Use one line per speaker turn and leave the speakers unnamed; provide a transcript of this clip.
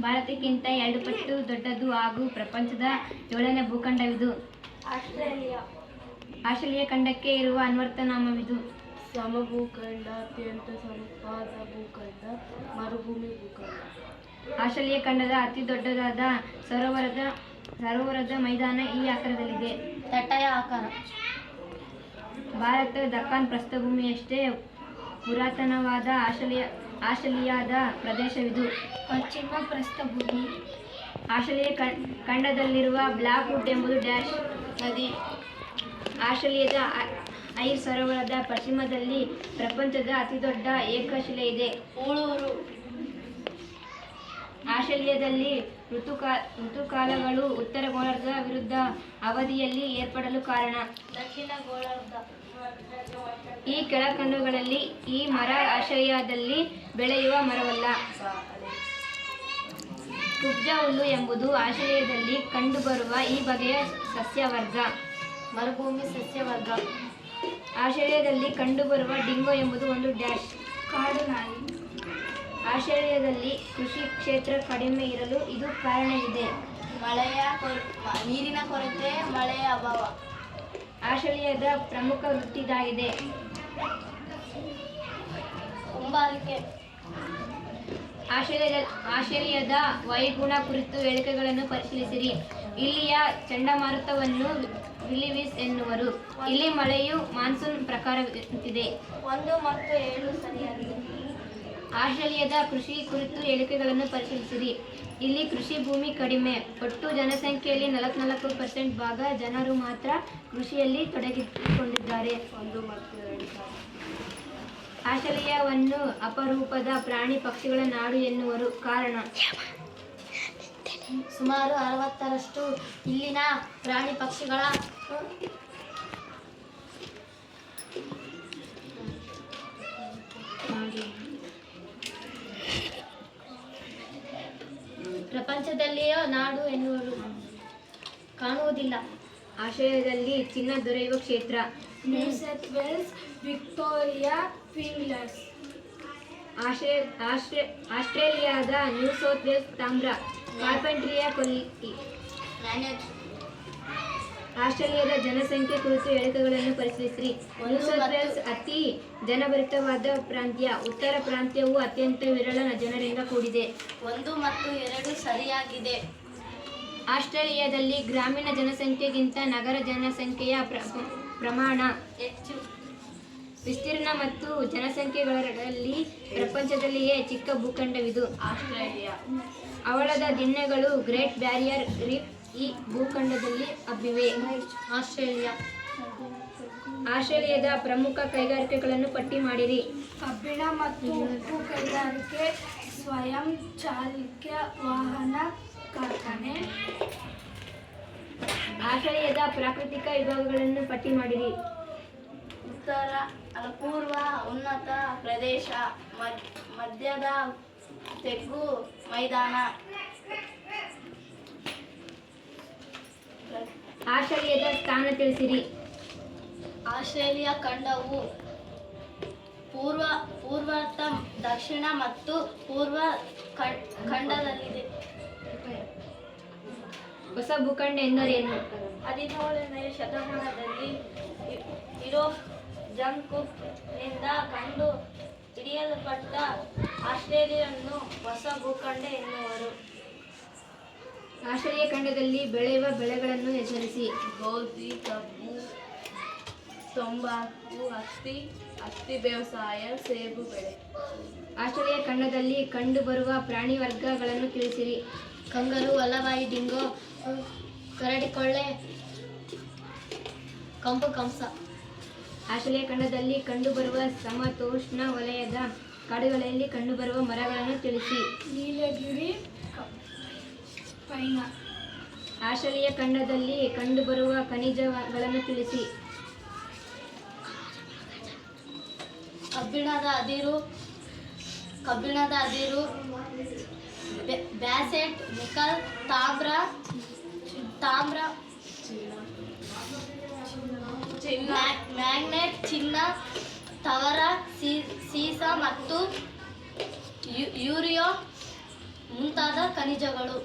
ಭಾರತಕ್ಕಿಂತ 2 ಪಟ್ಟು ದೊಡ್ಡದು ಹಾಗೂ ಪ್ರಪಂಚದ 7ನೇ ಭೂಖಂಡವಿದು. ಆಸ್ಟ್ರೇಲಿಯಾ ಖಂಡಕ್ಕೆ ಇರುವ ಅನ್ವರ್ಥನಾಮವಿದು.
ಸಮಭೂಖಂಡ, ಅತ್ಯಂತ ತಂಪಾದ ಭೂಖಂಡ, ಮರುಭೂಮಿ ಭೂಖಂಡ.
ಆಸ್ಟ್ರೇಲಿಯಾ ಖಂಡದ ಅತಿ ದೊಡ್ಡದಾದ ಸರೋವರದ ಮೈದಾನ ಈ ಆಕಾರದಲ್ಲಿದೆ.
ತಟ್ಟೆಯ ಆಕಾರ.
ಭಾರತ ದಖ್ಖನ್ ಪ್ರಸ್ಥಭೂಮಿಯಷ್ಟೇ ಪುರಾತನವಾದ ಆಸ್ಟ್ರೇಲಿಯಾದ ಪ್ರದೇಶವಿದು.
ಪಶ್ಚಿಮ ಪ್ರಸ್ಥಭೂಮಿ.
ಆಸ್ಟ್ರೇಲಿಯಾ ಖಂಡದಲ್ಲಿರುವ ಬ್ಲಾಕ್ ವುಡ್ ಎಂಬುದು ಡ್ಯಾಶ್
ನದಿ.
ಆಸ್ಟ್ರೇಲಿಯಾದ ಐರ್ ಸರೋವರದ ಪಶ್ಚಿಮದಲ್ಲಿ ಪ್ರಪಂಚದ ಅತಿದೊಡ್ಡ ಏಕಶಿಲೆ ಇದೆ.
ಉಳೂರು.
ಆಸ್ಟ್ರೇಲಿಯಾದಲ್ಲಿ ಋತುಕಾಲಗಳು ಉತ್ತರ ಗೋಳಾರ್ಧದ ವಿರುದ್ಧ ಅವಧಿಯಲ್ಲಿ ಏರ್ಪಡಲು ಕಾರಣ.
ದಕ್ಷಿಣ ಗೋಳಾರ್ಧ.
ಈ ಕೆಳಕಂಡಗಳಲ್ಲಿ ಈ ಮರ ಆಸ್ಟ್ರೇಲಿಯಾದಲ್ಲಿ ಬೆಳೆಯುವ ಮರವಲ್ಲ. ಕುಬ್ಜ ಹುಲ್ಲು ಎಂಬುದು ಆಸ್ಟ್ರೇಲಿಯಾದಲ್ಲಿ ಕಂಡುಬರುವ ಈ ಬಗೆಯ ಸಸ್ಯವರ್ಗ.
ಮರುಭೂಮಿ ಸಸ್ಯವರ್ಗ.
ಆಸ್ಟ್ರೇಲಿಯಾದಲ್ಲಿ ಕಂಡುಬರುವ ಡಿಂಗೋ ಎಂಬುದು ಒಂದು ಡ್ಯಾಶ್
ಕಾಡು ನಾಯಿ.
ಆಸ್ಟ್ರೇಲಿಯಾದಲ್ಲಿ ಕೃಷಿ ಕ್ಷೇತ್ರ ಕಡಿಮೆ ಇರಲು ಇದು ಕಾರಣವಿದೆ.
ನೀರಿನ ಕೊರತೆ, ಮಳೆಯ ಅಭಾವ.
ಆಸ್ಟ್ರೇಲಿಯಾದ ಪ್ರಮುಖ ವೃತ್ತಿ ಇದಾಗಿದೆ.
ಕುಂಬಾರಿಕೆ.
ಆಸ್ಟ್ರೇಲಿಯಾದ ವಾಯುಗುಣ ಕುರಿತು ಹೇಳಿಕೆಗಳನ್ನು ಪರಿಶೀಲಿಸಿರಿ. ಇಲ್ಲಿಯ ಚಂಡಮಾರುತವನ್ನು ವಿಲಿವಿಸ್ ಎನ್ನುವರು. ಇಲ್ಲಿ ಮಳೆಯು ಮಾನ್ಸೂನ್ ಪ್ರಕಾರವಿದೆ.
1 ಮತ್ತು 7 ಸರಿಯಾಗಿದೆ.
ಆಸ್ಟ್ರೇಲಿಯಾದ ಕೃಷಿ ಕುರಿತು ಹೇಳಿಕೆಗಳನ್ನು ಪರಿಶೀಲಿಸಿರಿ. ಇಲ್ಲಿ ಕೃಷಿ ಭೂಮಿ ಕಡಿಮೆ. ಒಟ್ಟು ಜನಸಂಖ್ಯೆಯಲ್ಲಿ 44% ಭಾಗ ಜನರು ಮಾತ್ರ ಕೃಷಿಯಲ್ಲಿ ತೊಡಗಿಕೊಂಡಿದ್ದಾರೆ.
1 ಮತ್ತು 2
ಆಸ್ಟ್ರೇಲಿಯಾವನ್ನು ಅಪರೂಪದ ಪ್ರಾಣಿ ಪಕ್ಷಿಗಳ ನಾಡು ಎನ್ನುವರು. ಕಾರಣ
ಸುಮಾರು 60% ಇಲ್ಲಿನ ಪ್ರಾಣಿ ಪಕ್ಷಿಗಳ ಪ್ರಪಂಚದಲ್ಲಿಯೇ ನಾಡು ಎನ್ನುವರು. ಕಾಣುವುದಿಲ್ಲ.
ಆಸ್ಟ್ರೇಲಿಯಾದಲ್ಲಿ ಚಿನ್ನ ದೊರೆಯುವ ಕ್ಷೇತ್ರ.
New south Wales, Victoria, fields.
ಆಸ್ಟ್ರೇಲಿಯಾದ ನ್ಯೂ ಸೌತ್ ವೇಲ್ಸ್ ತಾಮ್ರ, ಕಾರ್ಪೆಂಟ್ರಿಯ ಕೊಲ್ಲಿ. ಆಸ್ಟ್ರೇಲಿಯಾದ ಜನಸಂಖ್ಯೆ ಕುರಿತು ಹೇಳಿಕೆಗಳನ್ನು ಪರಿಶೀಲಿಸಿರಿ. ನ್ಯೂ ಸೌತ್ ವೇಲ್ಸ್ ಅತಿ ಜನಭರಿತವಾದ ಪ್ರಾಂತ್ಯ. ಉತ್ತರ ಪ್ರಾಂತ್ಯವು ಅತ್ಯಂತ ವಿರಳ ಜನರಿಂದ ಕೂಡಿದೆ.
1 ಮತ್ತು 2 ಸರಿಯಾಗಿದೆ.
ಆಸ್ಟ್ರೇಲಿಯಾದಲ್ಲಿ ಗ್ರಾಮೀಣ ಜನಸಂಖ್ಯೆಗಿಂತ ನಗರ ಜನಸಂಖ್ಯೆಯ ಪ್ರಮಾಣ
ಹೆಚ್ಚು.
ವಿಸ್ತೀರ್ಣ ಮತ್ತು ಜನಸಂಖ್ಯೆಗಳಲ್ಲಿ ಪ್ರಪಂಚದಲ್ಲಿಯೇ ಚಿಕ್ಕ ಭೂಖಂಡವಿದು.
ಆಸ್ಟ್ರೇಲಿಯಾ.
ಹವಳದ ದಿಣ್ಣೆಗಳು ಗ್ರೇಟ್ ಬ್ಯಾರಿಯರ್ ರೀಫ್ ಈ ಭೂಖಂಡದಲ್ಲಿ ಹಬ್ಬಿವೆ. ಆಸ್ಟ್ರೇಲಿಯಾದ ಪ್ರಮುಖ ಕೈಗಾರಿಕೆಗಳನ್ನು ಪಟ್ಟಿ ಮಾಡಿರಿ.
ಕಬ್ಬಿಣ ಮತ್ತು ಉಪ್ಪು ಕೈಗಾರಿಕೆ, ಸ್ವಯಂ ಚಾಲಿತ ವಾಹನ ಕಾರ್ಖಾನೆ.
ಆಸ್ಟ್ರೇಲಿಯಾದ ಪ್ರಾಕೃತಿಕ ವಿಭಾಗಗಳನ್ನು ಪಟ್ಟಿ ಮಾಡಿರಿ.
ಪೂರ್ವ ಉನ್ನತ ಪ್ರದೇಶ, ಮಧ್ಯದ ತೆಗ್ಗು ಮೈದಾನ.
ಆಸ್ಟ್ರೇಲಿಯಾದ ಸ್ಥಾನ ತಿಳಿಸಿರಿ.
ಆಸ್ಟ್ರೇಲಿಯಾ ಖಂಡವು ಪೂರ್ವ, ದಕ್ಷಿಣ ಮತ್ತು ಪೂರ್ವ ಖಂಡದಲ್ಲಿದೆ.
ಹೊಸ ಭೂಖಂಡ ಎಂದರೇನು?
17ನೇ ಶತಮಾನದಲ್ಲಿ ಯುರೋಪ್ ಜಂಕುಕ್ ನಿಂದ ಕಂಡು ಹಿಡಿಯಲ್ಪಟ್ಟ ಆಸ್ಟ್ರೇಲಿಯಾವನ್ನು ಹೊಸ ಭೂಖಂಡ ಎನ್ನುವರು.
ಆಸ್ಟ್ರೇಲಿಯಾ ಖಂಡದಲ್ಲಿ ಬೆಳೆಯುವ ಬೆಳೆಗಳನ್ನು ಹೆಸರಿಸಿ.
ಗೋಧಿ, ಕಬ್ಬು, ತಂಬಾಕು, ಹತ್ತಿ ಬೇಸಾಯ, ಸೇಬು ಬೆಳೆ.
ಆಸ್ಟ್ರೇಲಿಯಾ ಖಂಡದಲ್ಲಿ ಕಂಡುಬರುವ ಪ್ರಾಣಿ ವರ್ಗಗಳನ್ನು ತಿಳಿಸಿರಿ.
ಕಂಗರು, ವಲ್ಲಭಾಯಿ, ಡಿಂಗೋ, ಕರಡಿಕೊಳ್ಳೆ, ಕಂಪು ಕಂಸ.
ಆಸ್ಟ್ರೇಲಿಯಾ ಖಂಡದಲ್ಲಿ ಕಂಡುಬರುವ ಸಮತೋಷ್ಣ ವಲಯದ ಕಾಡುಗಳಲ್ಲಿ ಕಂಡುಬರುವ ಮರಗಳನ್ನು ತಿಳಿಸಿ.
ನೀಲಗಿರಿ, ಪೈನ.
ಆಸ್ಟ್ರೇಲಿಯಾ ಖಂಡದಲ್ಲಿ ಕಂಡುಬರುವ ಖನಿಜಗಳನ್ನು ತಿಳಿಸಿ.
ಕಬ್ಬಿಣದ ಅದಿರು, ಬ್ಯಾಸೆಟ್, ನಿಕಲ್, ತಾಮ್ರ, ಮ್ಯಾಗ್ನೆಟ್, ಚಿನ್ನ, ತವರ, ಸೀಸ ಮತ್ತು ಯೂರಿಯೋ
ಮುಂತಾದ ಖನಿಜಗಳು.